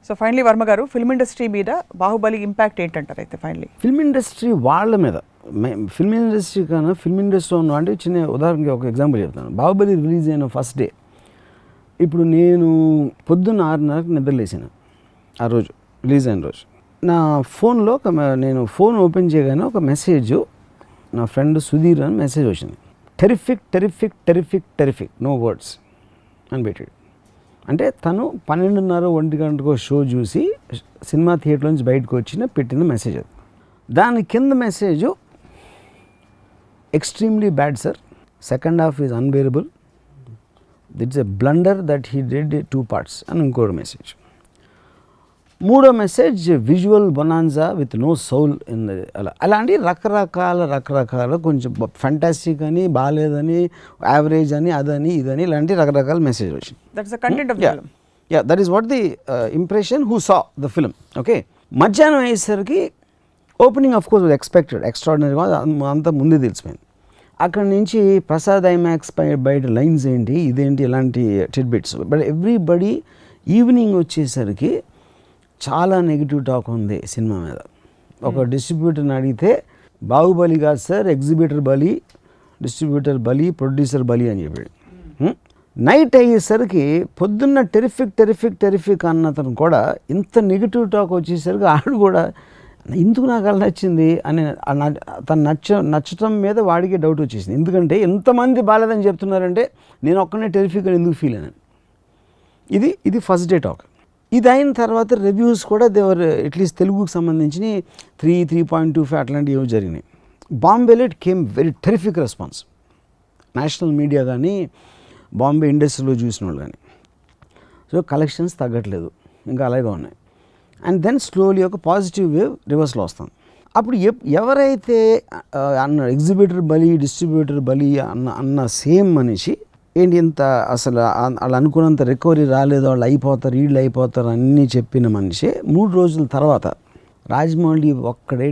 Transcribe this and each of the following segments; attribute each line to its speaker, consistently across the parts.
Speaker 1: So finally Varma గారు, film industry మీద Baahubali impact ఏంటంటారు? అయితే ఫైనలీ
Speaker 2: ఫిల్మ్ ఇండస్ట్రీ వాళ్ళ మీద, ఫిల్మ్ ఇండస్ట్రీ కన్నా ఫిల్మ్ ఇండస్ట్రీ ఉన్న అంటే చిన్న ఉదాహరణకి ఒక ఎగ్జాంపుల్ చెప్తాను. బాహుబలి రిలీజ్ అయిన ఫస్ట్ డే, ఇప్పుడు నేను పొద్దున్న 6:30కి నిద్రలేసాను ఆ రోజు, రిలీజ్ అయిన రోజు. నా ఫోన్లో నేను ఫోన్ ఓపెన్ చేయగానే ఒక మెసేజ్, నా ఫ్రెండ్ సుధీర్ అని మెసేజ్ వచ్చింది. Terrific terrific terrific terrific, no words అని పెట్టాడు. అంటే తను 12:30-1 గంటకో షో చూసి సినిమా థియేటర్ నుంచి బయటకు వచ్చిన పెట్టిన మెసేజ్ అది. దాని కింద message, extremely bad sir, second half is unbearable, it's a blunder that he did 2 parts అని ఇంకోటి మెసేజ్. మూడో మెసేజ్, visual bonanza with no soul in the. అలాంటి రకరకాల కొంచెం ఫంటాస్టిక్ అని, బాగాలేదని, యావరేజ్ అని, అదని ఇదని, ఇలాంటి రకరకాల మెసేజ్ వచ్చింది. That is what the impression who saw the film. Okay, మధ్యాహ్నం అయ్యేసరికి ఓపెనింగ్ ఆఫ్ కోర్స్ ఎక్స్పెక్టెడ్, ఎక్స్ట్రాడినరీగా అంతా ముందే తెలిసిపోయింది. అక్కడి నుంచి ప్రసాద్ ఐమాక్స్ బయట లైన్స్ ఏంటి, ఇదేంటి, ఇలాంటి టిడ్బిట్స్. బట్ ఎవ్రీబడి ఈవినింగ్ వచ్చేసరికి చాలా నెగిటివ్ టాక్ ఉంది సినిమా మీద. ఒక డిస్ట్రిబ్యూటర్ని అడిగితే బాహుబలి కాదు సార్, ఎగ్జిబిటర్ బలి, డిస్ట్రిబ్యూటర్ బలి, ప్రొడ్యూసర్ బలి అని చెప్పాడు. నైట్ అయ్యేసరికి పొద్దున్న టెరిఫిక్ టెరిఫిక్ టెరిఫిక్ అన్నతను కూడా ఇంత నెగిటివ్ టాక్ వచ్చేసరికి ఆడు కూడా ఎందుకు నాకు అలా నచ్చింది అని తను నచ్చటం మీద వాడికి డౌట్ వచ్చేసింది. ఎందుకంటే ఎంతమంది బాలేదని చెప్తున్నారంటే నేను ఒక్కనే టెరిఫిక్ అని ఎందుకు ఫీల్ అయినాను. ఇది ఫస్ట్ డే టాక్. ఇది అయిన తర్వాత రివ్యూస్ కూడా దేవర్ అట్లీస్ట్ తెలుగుకి సంబంధించి 3.25 అట్లాంటివి ఏవో జరిగినాయి. బాంబేలో it came very terrific response. National media కానీ, బాంబే ఇండస్ట్రీలో చూసిన వాళ్ళు కానీ. సో కలెక్షన్స్ తగ్గట్లేదు, ఇంకా అలాగే ఉన్నాయి. అండ్ దెన్ స్లోలీ ఒక పాజిటివ్ వేవ్ రివర్స్లో వస్తుంది. అప్పుడు ఎవరైతే అన్న ఎగ్జిబిటర్ బలి, డిస్ట్రిబ్యూటర్ బలి అన్న సేమ్ మనిషి ఏంటి ఇంత అసలు వాళ్ళు అనుకున్నంత రికవరీ రాలేదు, వాళ్ళు అయిపోతారు, వీళ్ళు అయిపోతారు అన్నీ చెప్పిన మనిషి 3 రోజుల తర్వాత రాజమౌళి ఒక్కడే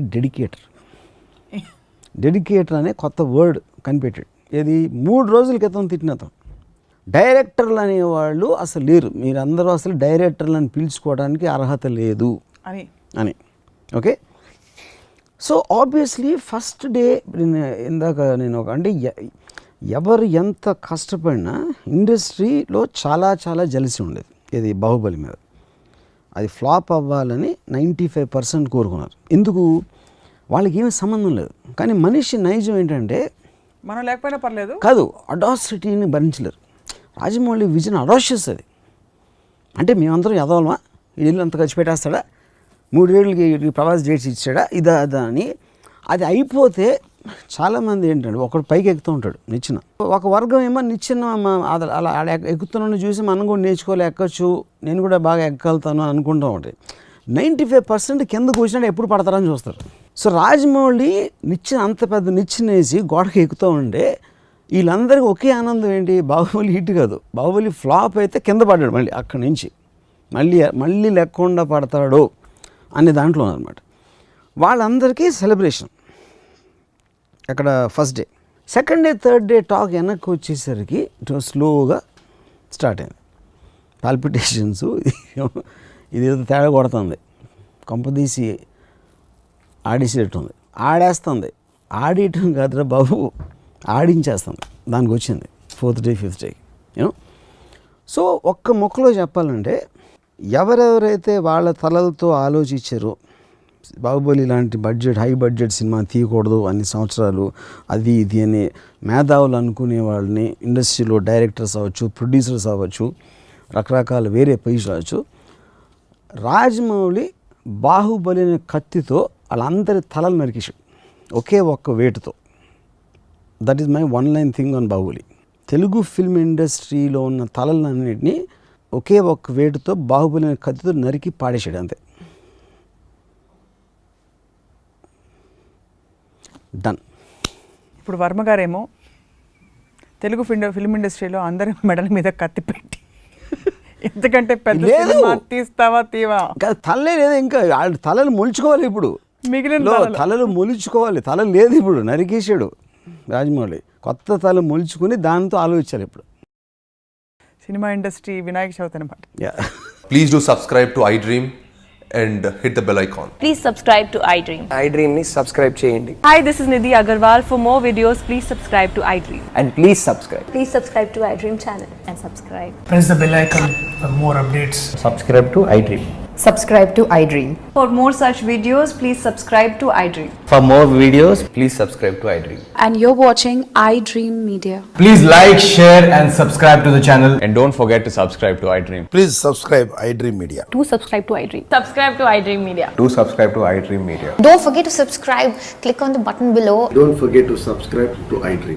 Speaker 2: డెడికేటర్ అనే కొత్త వర్డ్ కనిపెట్టాడు. ఇది 3 రోజుల క్రితం తిట్టినతో. డైరెక్టర్లు అనేవాళ్ళు అసలు లేరు, మీరందరూ అసలు డైరెక్టర్లు అని పిలుచుకోవడానికి అర్హత లేదు అని. Okay, so obviously first day ఇందాక నేను అంటే ఎవరు ఎంత కష్టపడినా ఇండస్ట్రీలో చాలా జలసి ఉండేది ఇది బాహుబలి మీద. అది ఫ్లాప్ అవ్వాలని 95% కోరుకున్నారు. ఎందుకు? వాళ్ళకి ఏమీ సంబంధం లేదు. కానీ మనిషి నైజం ఏంటంటే
Speaker 1: మనం లేకపోయినా పర్లేదు
Speaker 2: కాదు, అడాసిటీని భరించలేరు. రాజమౌళి విజన్ అడాషియస్ అది. అంటే మేమందరం ఎదవలమా, వీళ్ళు అంత ఖర్చు పెట్టేస్తాడా, 3 ఏళ్ళకి ప్రవాస్ డేట్స్ ఇచ్చాడా, ఇదా అదా అని. అది అయిపోతే చాలామంది ఏంటంటే ఒకడు పైకి ఎక్కుతూ ఉంటాడు నిచ్చెన, ఒక వర్గం ఏమో నిచ్చెన అలా ఎక్కుతున్నాను చూసి మనం కూడా నేర్చుకోవాలి, ఎక్కచ్చు, నేను కూడా బాగా ఎక్కగలుగుతాను అనుకుంటూ ఉంటాయి. 95% కింద కూర్చున్నాడు ఎప్పుడు పడతారని చూస్తారు. సో రాజమౌళి నిచ్చెన అంత పెద్ద నిచ్చెన వేసి గోడకి ఎక్కుతూ ఉంటే వీళ్ళందరికీ ఒకే ఆనందం ఏంటి, బాహుబలి హిట్ కాదు, బాహుబలి ఫ్లాప్ అయితే కింద పడ్డాడు, మళ్ళీ అక్కడి నుంచి మళ్ళీ లేకుండా పడతాడు అనే దాంట్లో అనమాట. వాళ్ళందరికీ సెలబ్రేషన్ అక్కడ first day. Second day, third day talk వెనక్కి వచ్చేసరికి స్లోగా స్టార్ట్ అయింది. పాల్పిటేషన్స్, ఇదేదో తేడా కొడుతుంది, కంపదీసి ఆడేసేటట్టుంది, ఆడేస్తుంది, ఆడేయటం కాదురా బాబు, ఆడించేస్తుంది. దానికి వచ్చింది 4th day 5th day. So ఒక్క మొక్కలో చెప్పాలంటే ఎవరెవరైతే వాళ్ళ తలలతో ఆలోచించారో బాహుబలి లాంటి హై బడ్జెట్ సినిమా తీయకూడదు అన్ని సంవత్సరాలు, అది ఇది అని మేధావులు అనుకునే వాళ్ళని, ఇండస్ట్రీలో డైరెక్టర్స్ అవ్వచ్చు, ప్రొడ్యూసర్స్ అవ్వచ్చు, రకరకాల వేరే పొజిషన్ అవ్వచ్చు, రాజమౌళి బాహుబలి అనే కత్తితో వాళ్ళందరి తలలు నరికేశాడు ఒకే ఒక్క వేటుతో. That is my 1-line thing on Baahubali. Telugu film ఇండస్ట్రీలో ఉన్న తలలన్నింటినీ ఒకే ఒక్క వేటుతో బాహుబలి అనే కత్తితో నరికి పాడేశాడు, అంతే. డన్.
Speaker 1: ఇప్పుడు వర్మ గారేమో తెలుగు ఫిల్మ్ ఇండస్ట్రీలో అందరి మెడల మీద కత్తి పెట్టి, ఎందుకంటే పెద్ద తీస్తావా తీవా
Speaker 2: తలే లేదు, ఇంకా తలలు మొలుచుకోవాలి. ఇప్పుడు
Speaker 1: మిగిలిన
Speaker 2: తలలు మొలుచుకోవాలి, తల లేదు, ఇప్పుడు నరికేసాడు రాజమౌళి. కొత్త తల మొలుచుకుని దాంతో ఆలోచించాలి ఇప్పుడు.
Speaker 1: సినిమా ఇండస్ట్రీ వినాయక చవితి అనమాట.
Speaker 3: Please do subscribe to iDream and hit the bell icon.
Speaker 4: Please subscribe to iDream.
Speaker 5: iDream ని సబ్స్క్రైబ్ చేయండి.
Speaker 4: Hi, this is Nidhi Agarwal. For more videos, please subscribe to iDream.
Speaker 5: And please subscribe.
Speaker 4: Please subscribe to iDream channel and subscribe.
Speaker 6: Press the bell icon for more updates.
Speaker 5: Subscribe to iDream.
Speaker 7: Subscribe to iDream.
Speaker 4: For more such videos, please subscribe to iDream.
Speaker 5: For more videos, please subscribe to iDream.
Speaker 7: And you're watching iDream Media.
Speaker 8: Please like, share and subscribe to the channel.
Speaker 9: And don't forget to subscribe to iDream.
Speaker 10: Please subscribe iDream Media.
Speaker 4: Do subscribe to iDream. Subscribe to iDream Media.
Speaker 9: Do subscribe to iDream Media.
Speaker 11: Don't forget to subscribe. Click on the button below.
Speaker 10: Don't forget to subscribe to iDream.